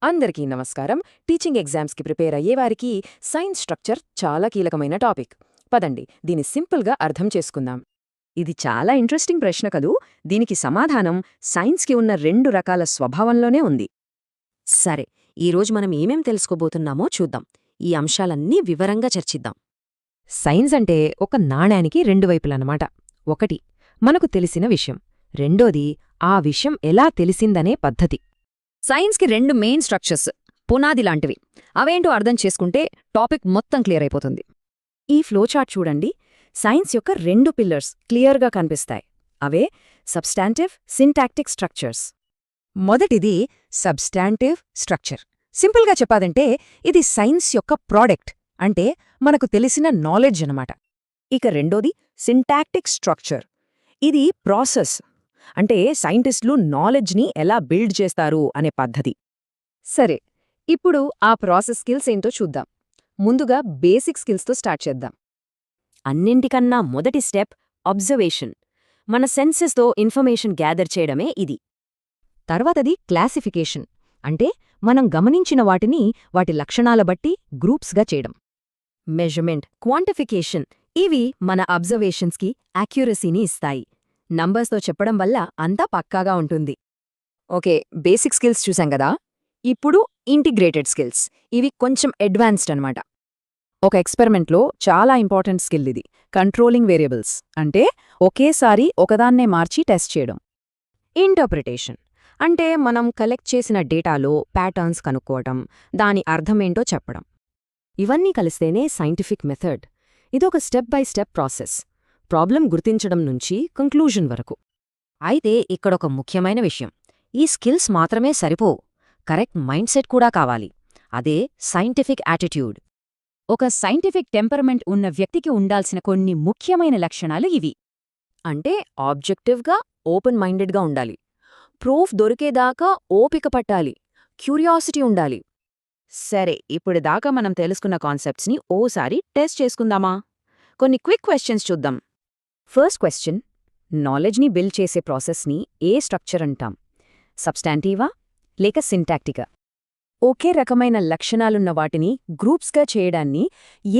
అందరికీ నమస్కారం. టీచింగ్ ఎగ్జామ్స్కి ప్రిపేర్ అయ్యేవారికి సైన్స్ స్ట్రక్చర్ చాలా కీలకమైన టాపిక్. పదండి, దీన్ని సింపుల్గా అర్థం చేసుకుందాం. ఇది చాలా ఇంట్రెస్టింగ్ ప్రశ్న కదూ. దీనికి సమాధానం సైన్స్కి ఉన్న 2 రకాల స్వభావంలోనే ఉంది. సరే, ఈరోజు మనం ఏమేం తెలుసుకోబోతున్నామో చూద్దాం. ఈ అంశాలన్నీ వివరంగా చర్చిద్దాం. సైన్స్ అంటే ఒక నాణానికి 2 వైపులన్నమాట. ఒకటి మనకు తెలిసిన విషయం, రెండోది ఆ విషయం ఎలా తెలిసిందనే పద్ధతి. సైన్స్కి 2 మెయిన్ స్ట్రక్చర్స్, పునాది లాంటివి. అవేంటో అర్థం చేసుకుంటే టాపిక్ మొత్తం క్లియర్ అయిపోతుంది. ఈ ఫ్లోచార్ట్ చూడండి. సైన్స్ యొక్క 2 పిల్లర్స్ క్లియర్గా కనిపిస్తాయి. అవే సబ్స్టాంటివ్, సింటాక్టిక్ స్ట్రక్చర్స్. మొదటిది సబ్స్టాంటివ్ స్ట్రక్చర్. సింపుల్గా చెప్పాలంటే ఇది సైన్స్ యొక్క ప్రోడక్ట్, అంటే మనకు తెలిసిన నాలెడ్జ్ అనమాట. ఇక రెండోది సింటాక్టిక్ స్ట్రక్చర్. ఇది ప్రాసెస్, అంటే సైంటిస్టులు నాలెడ్జ్ని ఎలా బిల్డ్ చేస్తారు అనే పద్ధతి. సరే, ఇప్పుడు ఆ ప్రాసెస్ స్కిల్స్ ఏంటో చూద్దాం. ముందుగా బేసిక్ స్కిల్స్తో స్టార్ట్ చేద్దాం. అన్నింటికన్నా మొదటి స్టెప్ అబ్జర్వేషన్. మన సెన్సెస్తో ఇన్ఫర్మేషన్ గ్యాదర్ చేయడమే ఇది. తర్వాతది క్లాసిఫికేషన్, అంటే మనం గమనించిన వాటిని వాటి లక్షణాల బట్టి గ్రూప్స్గా చేయడం. మెజర్మెంట్, క్వాంటిఫికేషన్, ఇవి మన అబ్జర్వేషన్స్కి యాక్యురసీని ఇస్తాయి. నంబర్స్తో చెప్పడం వల్ల అంతా పక్కాగా ఉంటుంది. ఓకే, బేసిక్ స్కిల్స్ చూసాం కదా. ఇప్పుడు ఇంటిగ్రేటెడ్ స్కిల్స్. ఇవి కొంచెం అడ్వాన్స్డ్ అనమాట. ఒక ఎక్స్పెరిమెంట్లో చాలా ఇంపార్టెంట్ స్కిల్ ఇది, కంట్రోలింగ్ వేరియబుల్స్, అంటే ఒకేసారి ఒకదాన్నే మార్చి టెస్ట్ చేయడం. ఇంటర్ప్రిటేషన్, అంటే మనం కలెక్ట్ చేసిన డేటాలో ప్యాటర్న్స్ కనుక్కోవటం, దాని అర్థమేంటో చెప్పడం. ఇవన్నీ కలిస్తేనే సైంటిఫిక్ మెథడ్. ఇదొక step by step process, problem గుర్తించడం నుంచి కంక్లూజన్ వరకు. అయితే ఇక్కడొక ముఖ్యమైన విషయం, ఈ స్కిల్స్ మాత్రమే సరిపోవు, కరెక్ట్ మైండ్ సెట్ కూడా కావాలి. అదే సైంటిఫిక్ యాటిట్యూడ్. ఒక సైంటిఫిక్ టెంపరమెంట్ ఉన్న వ్యక్తికి ఉండాల్సిన కొన్ని ముఖ్యమైన లక్షణాలు ఇవి. అంటే ఆబ్జెక్టివ్గా, ఓపెన్ మైండెడ్గా ఉండాలి, ప్రూఫ్ దొరికేదాకా ఓపిక పట్టాలి, క్యూరియాసిటీ ఉండాలి. సరే, ఇప్పుడు దాకా మనం తెలుసుకున్న కాన్సెప్ట్స్ని ఓసారి టెస్ట్ చేసుకుందామా? కొన్ని క్విక్ క్వశ్చన్స్ చూద్దాం. ఫస్ట్ క్వశ్చన్, నాలెడ్జ్ని బిల్డ్ చేసే ప్రాసెస్ని ఏ స్ట్రక్చర్ అంటాం? సబ్స్టాంటివా లేక సింటాక్టికా? ఒకే రకమైన లక్షణాలున్న వాటిని గ్రూప్స్గా చేయడాన్ని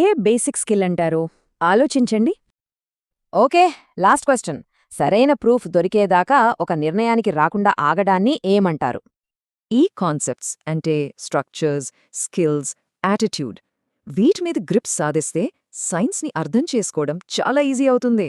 ఏ బేసిక్ స్కిల్ అంటారో ఆలోచించండి. ఓకే, లాస్ట్ క్వశ్చన్, సరైన ప్రూఫ్ దొరికేదాకా ఒక నిర్ణయానికి రాకుండా ఆగడాన్ని ఏమంటారు? ఈ కాన్సెప్ట్స్ అంటే స్ట్రక్చర్స్, స్కిల్స్, యాటిట్యూడ్, వీటి మీద గ్రిప్స్ సాధిస్తే సైన్స్ని అర్థం చేసుకోవడం చాలా ఈజీ అవుతుంది.